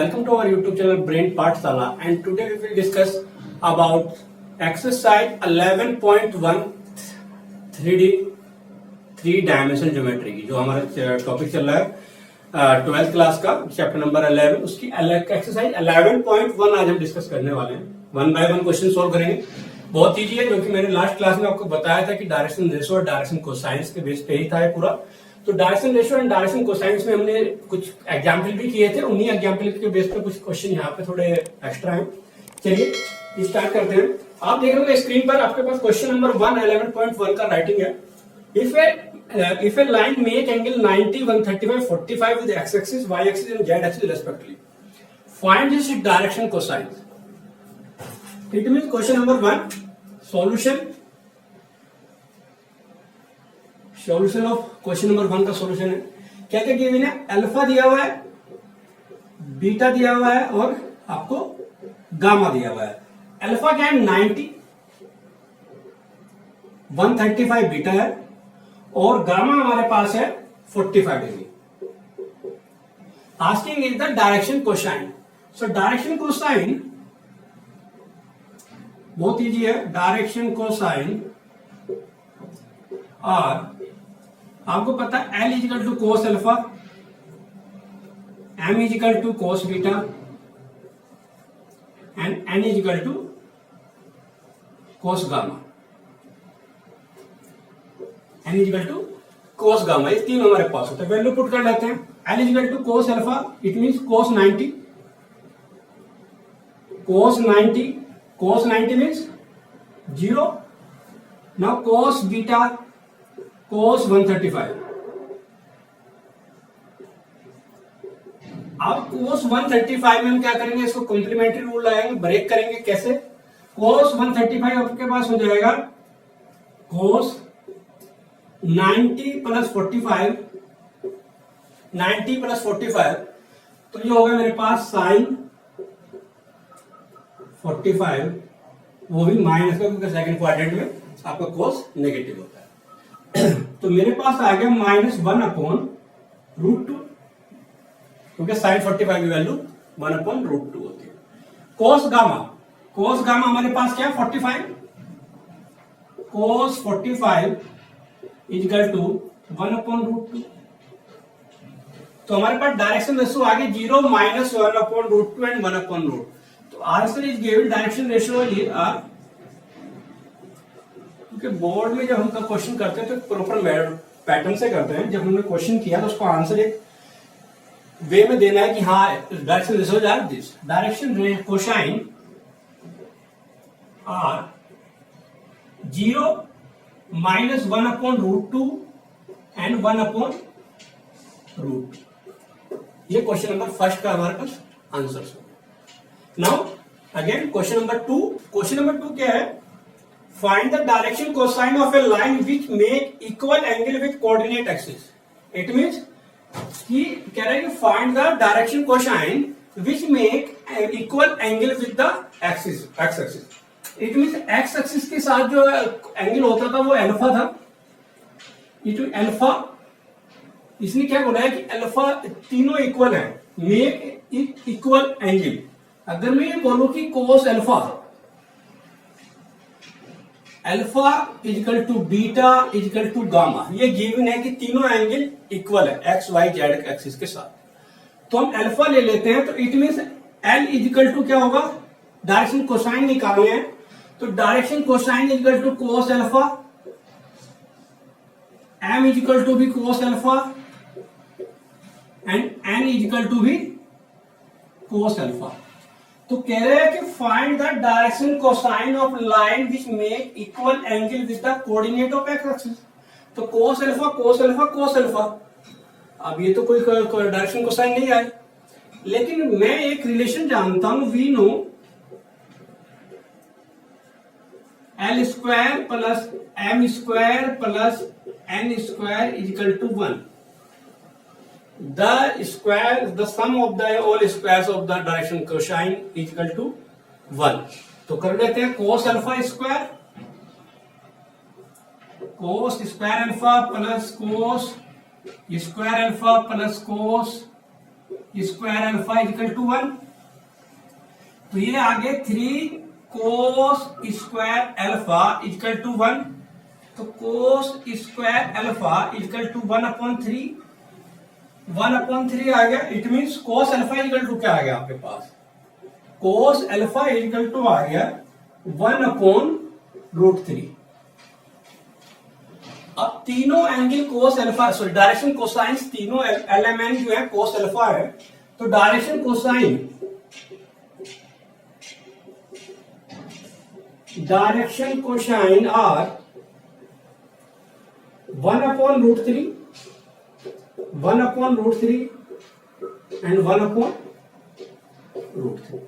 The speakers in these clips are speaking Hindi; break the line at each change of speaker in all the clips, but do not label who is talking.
Welcome to our YouTube channel Brain Pathshala, and today we will discuss about exercise 11.1 3D 3 dimensional geometry की जो हमारा टॉपिक चल रहा है 12th क्लास का चैप्टर नंबर 11 उसकी एक्सरसाइज 11.1 आज हम डिस्कस करने वाले हैं। One by one question solve करेंगे। बहुत इजी है क्योंकि मैंने लास्ट क्लास में आपको बताया था कि डायरेक्शन रेशियो और डायरेक्शन कोसाइंस के बेस पे ही था पूरा। तो direction ratio and direction cosines में हमने कुछ एग्जाम्पल भी किए थे, उन्हीं एग्जाम्पल के बेस पे कुछ क्वेश्चन यहाँ पे थोड़े एक्स्ट्रा हैं। चलिए स्टार्ट करते हैं। आप देख रहे हो स्क्रीन पर आपके पास क्वेश्चन नंबर 1 11.1 का राइटिंग है। If a line make angle 90, 135, 45 with x-axis, y-axis and z-axis respectively, find its direction cosine. It means question number 1 solution of question number 1 का सॉल्यूशन है। क्या क्या गिवन है? अल्फा दिया हुआ है, बीटा दिया हुआ है और आपको गामा दिया हुआ है। अल्फा क्या है? 90, 135 बीटा है और गामा हमारे पास है 45 degree. Asking is the direction cosine. So direction cosine बहुत इजी है। डायरेक्शन कोसाइन और आपको पता है L is equal to cos alpha, M is equal to cos beta and N is equal to cos gamma. N is equal to cos gamma, ये तीन हमारे पास होता है। वैल्यू पुट कर लेते हैं। L is equal to cos alpha, it means cos 90, cos 90, cos 90 means 0। Now cos beta, cos 135। अब कोस 135 में हम क्या करेंगे? इसको कॉम्प्लीमेंट्री रूल लगाएंगे, ब्रेक करेंगे। कैसे? कोस 135 आपके पास हो जाएगा कोस 90 प्लस 45, 90 प्लस 45, तो ये होगा मेरे पास साइन 45, वो भी माइनस का क्योंकि सेकंड क्वाड्रेंट में आपका कोस नेगेटिव होता है। तो मेरे पास आ गया -1 अपॉन √2, क्योंकि साइन 45 की वैल्यू 1 अपॉन √2 होती है। कोस गामा, कोस गामा हमारे पास क्या है? 45, कोस 45 इजिकल टू 1 अपॉन √2। तो हमारे पास डायरेक्शन रेशियो आ गई 0, -1 अपॉन √2 एंड 1 अपॉन √2। तो answer is given direction ratio are. क्योंकि बोर्ड में जब हम क्वेश्चन करते हैं तो प्रॉपर पैटर्न से करते हैं। जब हमने क्वेश्चन किया तो उसको आंसर एक वे में देना है कि हाँ direction ratio are this. Direction cosine are 0, -1 upon √2 and 1 upon √2। ये क्वेश्चन नंबर फर्स्ट का हमारे पास answer. Now again question number 2। Question number 2 क्या है? Find the direction cosine of a line which make equal angle with coordinate axis. It means कि कह रहा है कि find the direction cosine which make equal angle with the axis, x axis. It means x axis के साथ जो एंगल होता था वो अल्फा था। ये अल्फा, इसने क्या बोला है कि अल्फा तीनों इक्वल है, मेक इक्वल एंगल। अगर मैं ये बोलूं कि cos alpha, alpha equal to beta equal to gamma, ये गिवन है कि तीनों एंगल इक्वल है एक्स वाई जेड एक्सिस के साथ। तो हम अल्फा ले लेते हैं। तो it means L is equal to क्या होगा? डायरेक्शन कोसाइन निकालने हैं। तो direction cosine equal to cos alpha, M is equal to भी cos alpha and N is equal to भी कोस अल्फा। तो कह रहे हैं कि find the direction cosine of line which make equal angle with the coordinate of X axis. तो cos alpha, cos alpha, cos alpha. अब ये तो कोई डायरेक्शन कोसाइन नहीं आए, लेकिन मैं एक रिलेशन जानता हूं। We know L square plus M square plus N square is equal to 1। The sum of the all squares of the direction cosine is equal to 1। तो कर लेते हैं cos alpha square, cos square alpha plus cos square alpha plus cos square alpha equal to 1। तो ये आगे 3 cos square alpha equal to 1। तो cos square alpha equal to 1/3। 1/3 आ गया। It means cos alpha equal to क्या आ गया आपके पास? कोस अल्फा इक्वल टू आ गया 1/√3। अब तीनों angle cos alpha, sorry direction cosine, तीनों एलिमेंट जो है कोस अल्फा है। तो डायरेक्शन कोसाइन आर 1/√3 एंड 1/√3।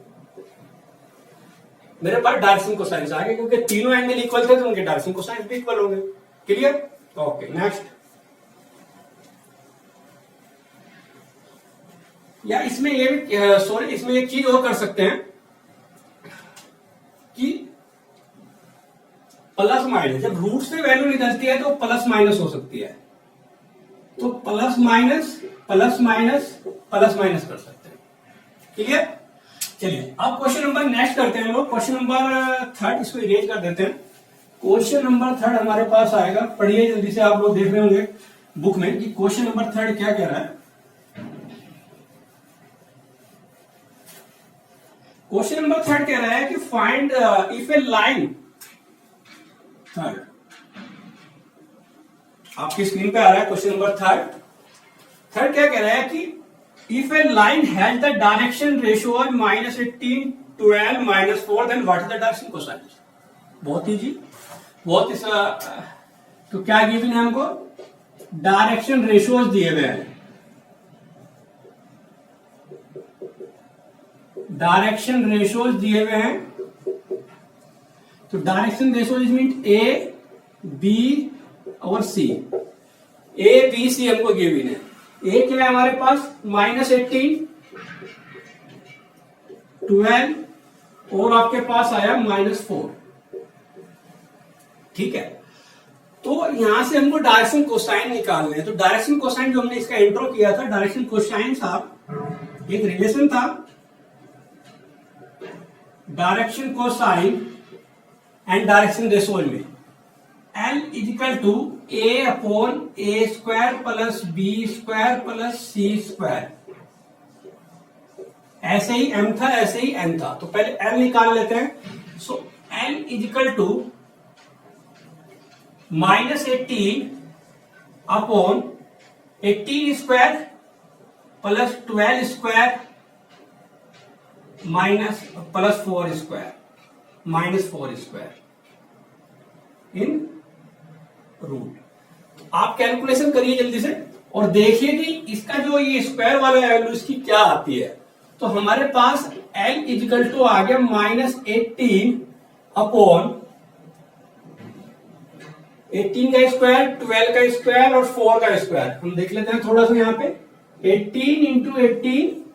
मेरे पास डायरेक्शन कोसाइन आ गए क्योंकि तीनों एंगल इक्वल थे तो उनके डायरेक्शन कोसाइन भी इक्वल होंगे। क्लियर? Okay, next. या इसमें ये भी इसमें एक चीज और कर सकते हैं कि प्लस माइनस, जब रूट से वैल्यू निकलती है तो प्लस माइनस हो सकती है। तो प्लस माइनस कर सकते हैं। क्लियर? चलिए अब क्वेश्चन नंबर नेक्स्ट करते हैं लोग। क्वेश्चन नंबर 3 इसको इरेज कर देते हैं। क्वेश्चन नंबर 3 हमारे पास आएगा। पढ़िए जल्दी से, आप लोग देख रहे होंगे बुक में कि क्वेश्चन नंबर 3 क्या कह रहा है। क्वेश्चन नंबर 3 कह रहा है कि find if a line, third आपकी स्क्रीन पे आ रहा है क्वेश्चन नंबर 3 क्या कह रहा है कि if a line has the direction ratio -18, 12, -4 then what is the direction cosine. बहुत इजी, बहुत इस तो क्या गिवन है हमको? डायरेक्शन रेशियोज दिए हुए हैं। डायरेक्शन रेशियोज दिए हुए हैं। तो डायरेक्शन रेशियोज मीन ए, बी और सी। ए, बी, सी हमको गिवन है। ए क्या है हमारे पास? -18, 12 और आपके पास आया -4। ठीक है, तो यहां से हमको डायरेक्शन कोसाइन निकालने हैं। तो डायरेक्शन कोसाइन जो हमने इसका इंट्रो किया था, डायरेक्शन कोसाइन साहब एक रिलेशन था direction cosine and direction ratio में। L is equal to A/A² plus B² plus C²। ऐसे ही M था, ऐसे ही N था। तो पहले L निकाल लेते हैं। So L is equal to -18/18² plus 12² minus plus 4² in root. आप कैलकुलेशन करिए जल्दी से और देखिए कि इसका जो ये स्क्वायर वाला वैल्यू इसकी क्या आती है। तो हमारे पास L इजिकल टू आ गया -18 का स्क्वायर, 12 का स्क्वायर और 4 का स्क्वायर। हम देख लेते हैं थोड़ा सा यहाँ पे। 18 इंटू 18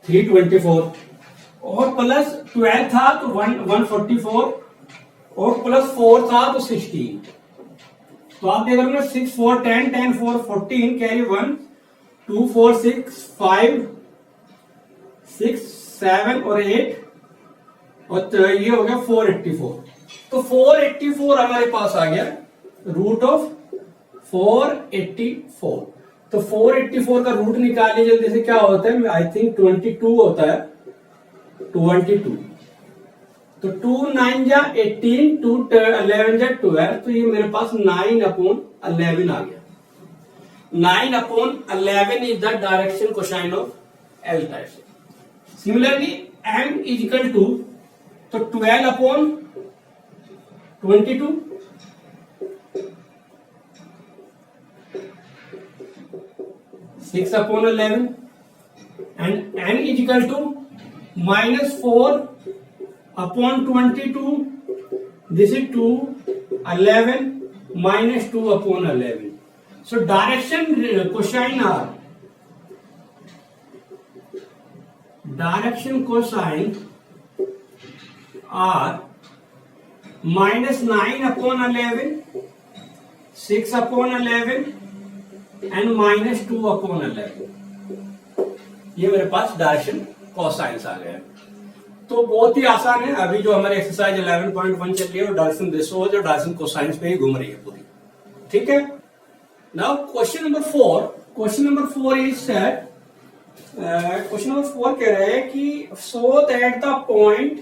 324 और प्लस 12 था तो 144 और प्लस 4 था तो 16। तो आप देख रहे 6 4 10 10 4 14 कैरी 1 2 4 6 5 6 7 और 8 और ये हो गया 484। तो 484 हमारे पास आ गया रूट ऑफ 484। तो 484 का रूट निकालिए जल्दी से। क्या होता है? आई थिंक 22 होता है। 22 तो 2 9 जा 18, 2 11 जा 12। तो ये मेरे पास 9/11 आ गया। 9/11 is the direction cosine of L direction. Similarly m is equal to तो 12/22 6/11 and n is equal to -4/22. This is 2 11 minus 2/11. So direction cosine are direction cosine are -9/11, 6/11 and -2/11। ये मेरे पास डायरेक्शन कोसाइंस आ गया। तो बहुत ही आसान है। अभी जो हमारे एक्सरसाइज 11.1 चल रही है वो डायरेक्शन रेशोज और डायरेक्शन कोसाइंस पे ही घूम रही है पूरी। ठीक है। Now question number 4। Question number 4 is set, question number 4 कह रहे हैं कि so that the point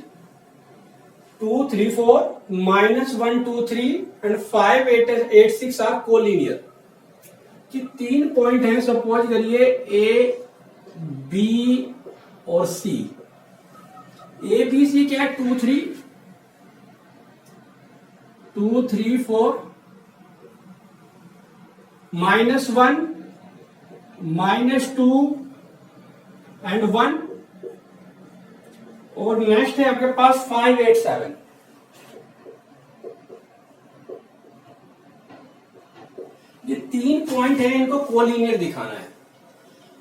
2, 3, 4, -1, 2, 3 and 5, 8, 6 are collinear. कि 3 पॉइंट हैं, सपोज करिए ए, बी और सी। ए बी सी क्या है? 2, 3, 4, -1, -2 एंड 1। और नेक्स्ट है आपके पास 5, 8, 7। ये 3 पॉइंट है, इनको कोलिनियर दिखाना है।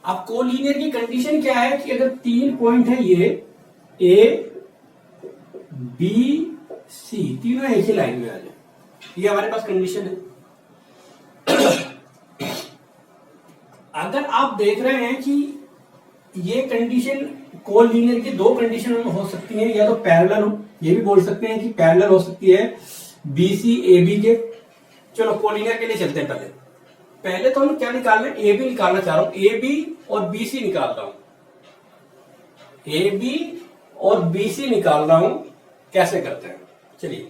अब कोलिनियर की कंडीशन क्या है कि अगर 3 पॉइंट है, ये ए, बी, सी तीनों एक ही लाइन में आ जाए, ये हमारे पास कंडीशन है। अगर आप देख रहे हैं कि ये कंडीशन कोलिनियर की 2 कंडीशन हो सकती हैं, या तो पैरेलल हो, ये भी बोल सकते हैं कि पैरेलल हो सकती है बी सी ए बी के। चलो कोलिनियर के लिए चलते हैं। पहले तो हम क्या निकाल रहे हैं? ए बी निकालना चाह रहा हूं, ए बी और बी सी निकाल रहा हूं, ए बी और बी सी निकाल रहा हूं। कैसे करते हैं? चलिए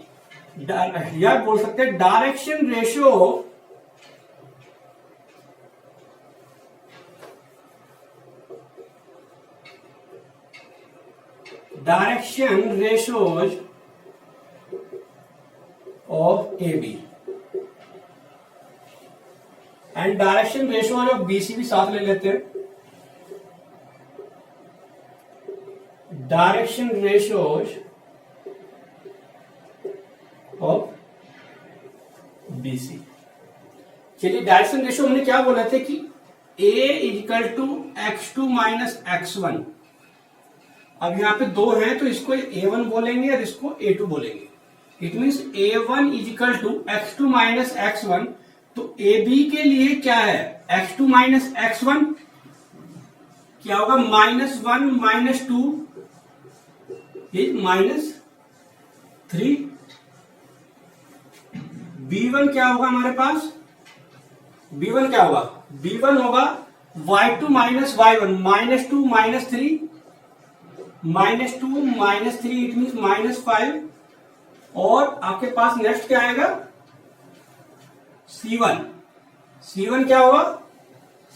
यार बोल सकते हैं direction ratio ratios of AB and direction ratios of BC भी साथ ले लेते हैं। Direction ratios of BC। चलिए डायरेक्शन रेशियो हमने क्या बोला थे कि A = x2 - x1। अब यहां पे 2 हैं तो इसको A1 बोलेंगे और इसको A2 बोलेंगे। It means A1 = x2 - x1। तो AB के लिए क्या है? x2 - x1 क्या होगा? -1 - 2 इज -3। B1 क्या होगा हमारे पास? B1 क्या होगा? B1 होगा y2 - y1, -2 - 3, -2 - 3 इट मीन -5। और आपके पास नेक्स्ट क्या आएगा? C1। C1 क्या होगा?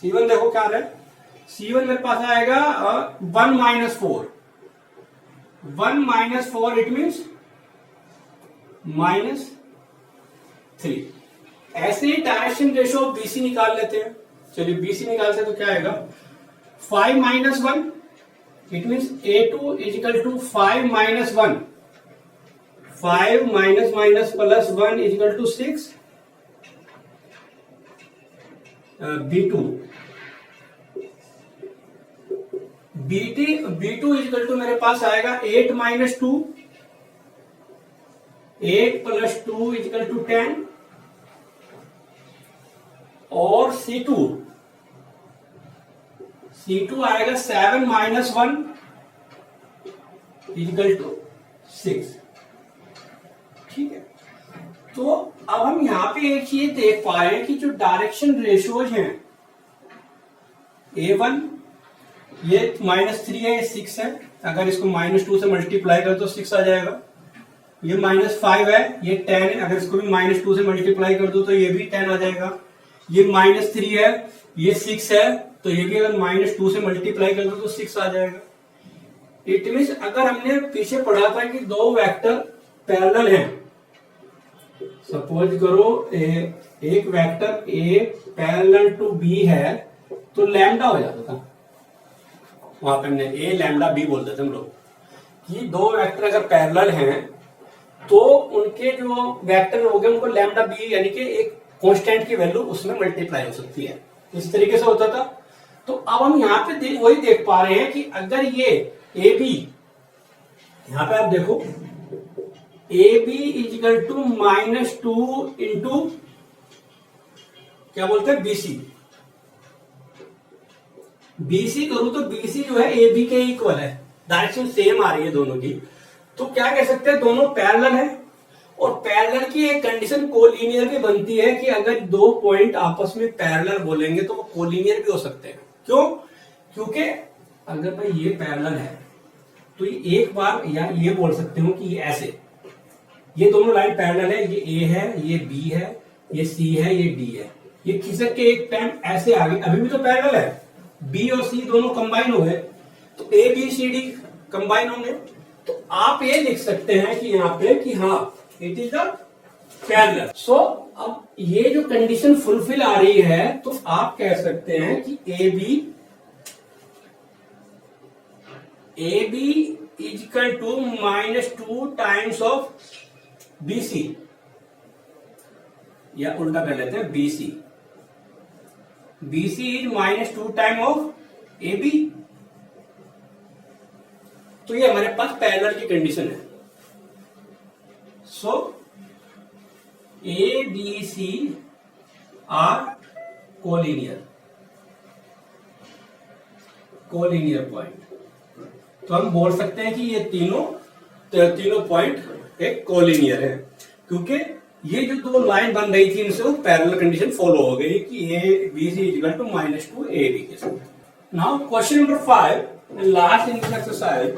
C1 देखो क्या आ रहा है? C1 मेरे पास आएगा 1 - 4। 1 - 4 इट मीन्स -3। ऐसे ही डायरेक्शन रेशियो BC निकाल लेते हैं। चलिए BC निकालते हैं तो क्या आएगा? 5 - 1 इट मीन्स A2 = 5 - 1। 5 - -+1 = 6। B2 = मेरे पास आएगा 8 - 2। 8 + 2 = 10। और C2 आएगा 7 - 1 = 6। ठीक है। तो अब हम यहां पे एक चीज देख पा रहे हैं कि जो डायरेक्शन रेशियोज हैं, A1 ये -3 है, ये 6 है। अगर इसको -2 से मल्टीप्लाई कर तो 6 आ जाएगा। ये -5 है, ये 10 है। अगर इसको भी -2 से मल्टीप्लाई कर दो तो ये भी 10 आ जाएगा। ये -3 है, ये 6 है, तो ये भी अगर -2 से मल्टीप्लाई कर दो तो 6 आ जाएगा। इट मीन्स अगर हमने पीछे पढ़ा था कि 2 वेक्टर पैरेलल हैं, सपोज करो एक vector A parallel to B है, तो लैम्डा हो जाता था। वहां पे हमने A लैम्डा B बोलते थे हम लोग कि 2 वेक्टर अगर पैरेलल हैं तो उनके जो वेक्टर हो गए उनको लैम्डा B यानी कि एक कांस्टेंट की वैल्यू उसमें मल्टीप्लाई हो सकती है। इस तरीके से होता था। तो अब हम यहाँ पे वही देख पा रहे हैं कि अगर ये ए बी, यहां पे आप देखो A B is equal to -2 into क्या बोलते हैं बीसी। बीसी करूं तो बीसी जो है ए बी के इक्वल है, डायरेक्शन सेम आ रही है दोनों की, तो क्या कह सकते हैं दोनों पैरेलल है। और पैरेलल की एक कंडीशन कोलिनियर भी बनती है कि अगर दो पॉइंट आपस में पैरेलल बोलेंगे तो वो कोलिनियर भी हो सकते हैं। क्यों? क्योंकि अगर भाई ये पैरेलल है तो ये एक बार या ये बोल सकते हो कि ये ऐसे, ये दोनों लाइन पैरेलल है, ये ए है, ये बी है, ये सी है, ये डी है, ये खिसक के एक टाइम ऐसे आगे, अभी भी तो पैरेलल है, बी और सी दोनों कंबाइन हो गए तो A B C D combine होंगे। तो आप ये लिख सकते हैं कि यहाँ पे कि हाँ इट इज अ पैरेलल। सो अब ये जो कंडीशन फुलफिल आ रही है तो आप कह सकते हैं कि A B is equal to -2 times of BC, या उल्टा कर लेते हैं BC is -2 time of A B. तो ये हमारे पास पैरेलल की कंडीशन है। So A B C are collinear point. तो हम बोल सकते हैं कि ये तीनों पॉइंट एक कोलिनियर है, क्योंकि ये जो दो लाइन बन रही थी इनसे वो पैरेलल कंडीशन फॉलो हो गई कि A B C equal to -2 A B के साथ। Now question number 5 and last in this exercise,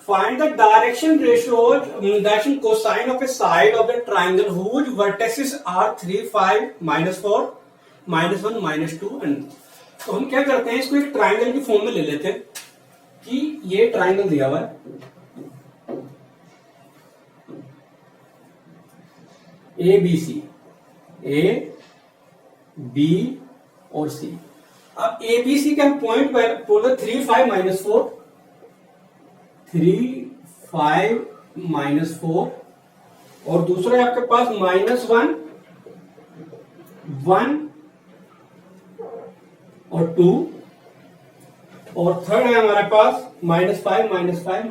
find the direction cosine of a side of the triangle whose vertexes are 3, 5, -4, -1, -2 and. तो हम क्या करते हैं, इसको एक ट्राइंगल की फॉर्म में ले लेते हैं कि ये ट्राइंगल दिया हुआ है ए बी सी, ए बी और सी। अब ए बी सी के हम पॉइंट बोल 3, 5, -4, 3, 5, -4 और दूसरा है आपके पास -1, 1 और 2 और थर्ड है हमारे पास -5, -5,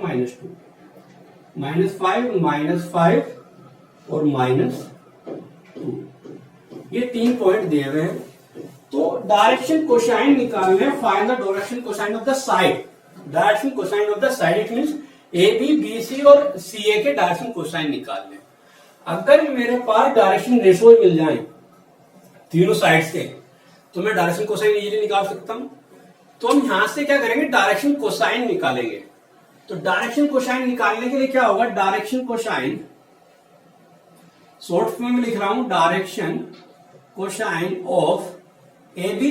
-2, -5 और -2। ये 3 पॉइंट दिए हुए हैं। तो डायरेक्शन कोसाइन निकालने, find the direction cosine of the side. Direction cosine of the side it means A B, B C और सी ए के डायरेक्शन कोसाइन निकालने। अगर मेरे पास डायरेक्शन रेशो मिल जाए तीनों साइड से तो मैं डायरेक्शन कोसाइन इजीली निकाल सकता हूं। तो हम यहां से क्या करेंगे, डायरेक्शन कोसाइन निकालेंगे। तो डायरेक्शन कोसाइन निकालने के लिए क्या होगा, डायरेक्शन कोसाइन शॉर्ट फॉर्म में लिख रहा हूं, direction cosine of A B.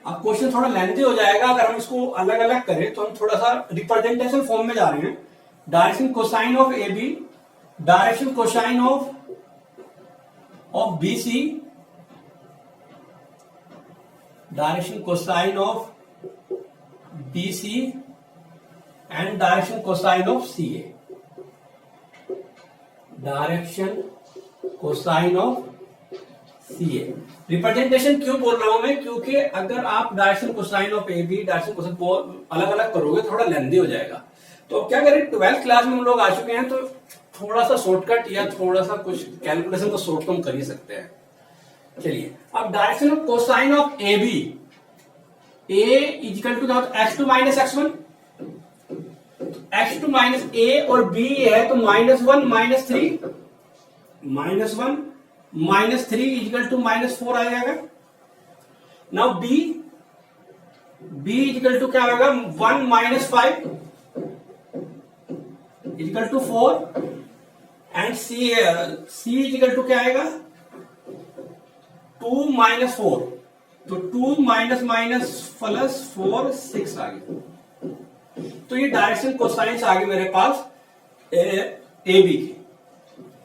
अब क्वेश्चन थोड़ा लेंथी हो जाएगा अगर हम इसको अलग अलग करें, तो हम थोड़ा सा रिप्रेजेंटेशन फॉर्म में जा रहे हैं। Direction cosine of A B, direction cosine of B C, direction cosine of B C and direction cosine of C A. Direction cosine of C A. Representation क्यों बोल रहा हूं मैं, क्योंकि अगर आप direction cosine of A B, direction cosine अलग अलग करोगे थोड़ा लेंथी हो जाएगा। तो अब क्या करें, 12th क्लास में हम लोग आ चुके हैं तो थोड़ा सा शॉर्टकट या थोड़ा सा कुछ कैलकुलेशन को शॉर्ट कम कर ही सकते हैं। चलिए, अब direction of cosine of A B, A equal to x2 - x1, x2 - a और b है तो -1 -3, -1 -3 इक्वल टू -4 आ जाएगा। नाउ b इक्वल टू क्या होगा, 1 - 5 equal to 4 and c equal to क्या आएगा, 2 - 4, तो 2 -4 6 आ गया। तो ये डायरेक्शन कोसाइंस आ गए मेरे पास ए बी की।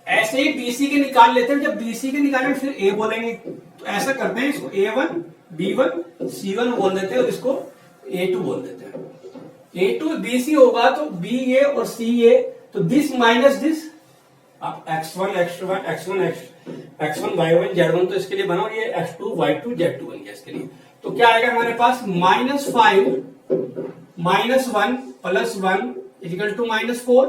ऐसे ही बीसी के निकाल लेते हैं, जब बीसी के निकालेंगे फिर ए बोलेंगे, तो ऐसा करते हैं, इसको A1 B1 C1 बोल देते हैं और इसको A2 बोल देते हैं। A2 BC होगा तो BA और CA, तो दिस माइनस दिस, अब x1 y1 z1 तो इसके लिए बना, और ये x2 y2 z2 बन गया इसके लिए। तो क्या आएगा हमारे पास, -5 -1 + 1 = -4,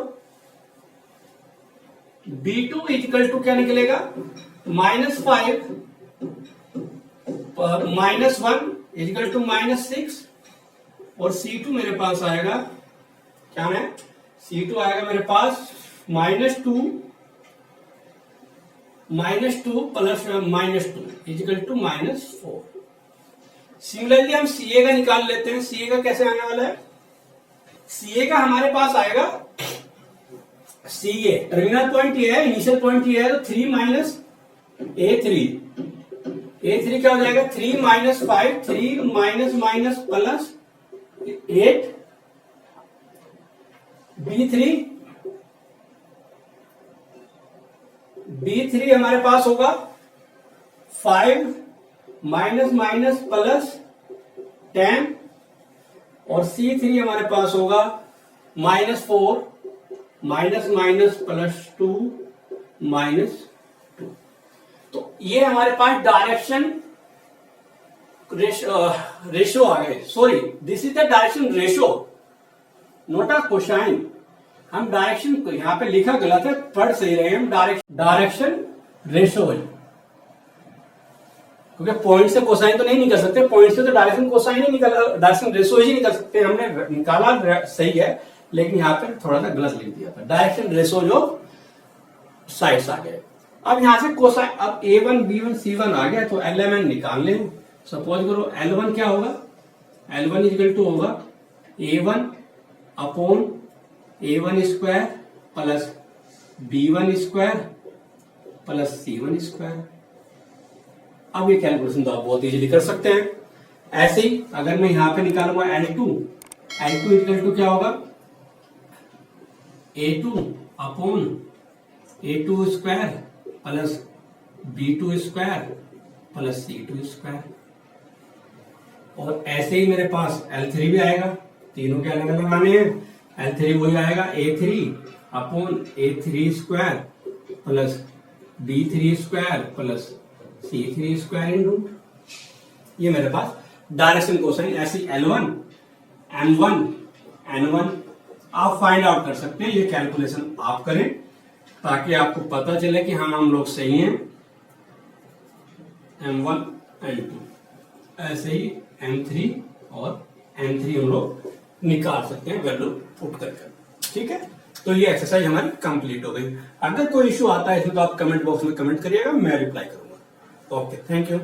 B2 = क्या निकलेगा, -5 -1 = -6, और C2 मेरे पास आएगा, क्या है, C2 आएगा मेरे पास -2 + -2 = -4। सिमिलरली हम CA का निकाल लेते हैं। CA का कैसे आने वाला है, CA का हमारे पास आएगा, CA टर्मिनल पॉइंट ये है, इनिशियल पॉइंट ये है, तो 3 - A3, A3 क्या हो जाएगा, 3 - 5, 3 + 8, B3 हमारे पास होगा 5 - +10, और C3 हमारे पास होगा -4 -+2 -2। तो ये हमारे पास डायरेक्शन रेशो आ गए। Sorry, this is the direction ratio, not a cosine. हम डायरेक्शन को यहां पे लिखा गलत है, पढ़ सही रहे हम, डायरेक्शन रेशो है, क्योंकि पॉइंट से कोसाइन तो नहीं निकल सकते, पॉइंट से तो डायरेक्शन कोसाइन ही निकल, डायरेक्शन रेशो ही निकल सकते हैं। हमने निकाला सही है, लेकिन यहां पे थोड़ा सा गलत लिख दिया था, डायरेक्शन रेशो जो साइड्स आ गए। अब यहां से कोसाइन, अब A1 B1 C1 आ गया, तो LMN निकाल लें। सपोज करो L1 क्या होगा, L1 = होगा A1 upon A1² + B1² + C1²। अब ये कैलकुलेशन तो आप बहुत इजीली कर सकते हैं। ऐसे ही अगर मैं यहां पे निकालूंगा L2 = क्या होगा, A2 upon A2² + B2² + C2²। और ऐसे ही मेरे पास L3 भी आएगा, तीनों के अलग अलग आने हैं। L3 वही आएगा A3 upon A3² + B3² + C3² इन रूट। ये मेरे पास डायरेक्शन कोसाइन। ऐसे L1 M1 N1 आप फाइंड आउट कर सकते हैं। ये कैलकुलेशन आप करें ताकि आपको पता चले कि हाँ हम लोग सही हैं। M1 N2 ऐसे ही M3 और N3 हम लोग निकाल सकते हैं वैल्यू पुट करके। ठीक है, तो ये एक्सरसाइज हमारी कंप्लीट हो गई। अगर कोई इश्यू आता है इसमें तो आप कमेंट बॉक्स में कमेंट करिएगा, मैं रिप्लाई करूंगा। Okay, thank you.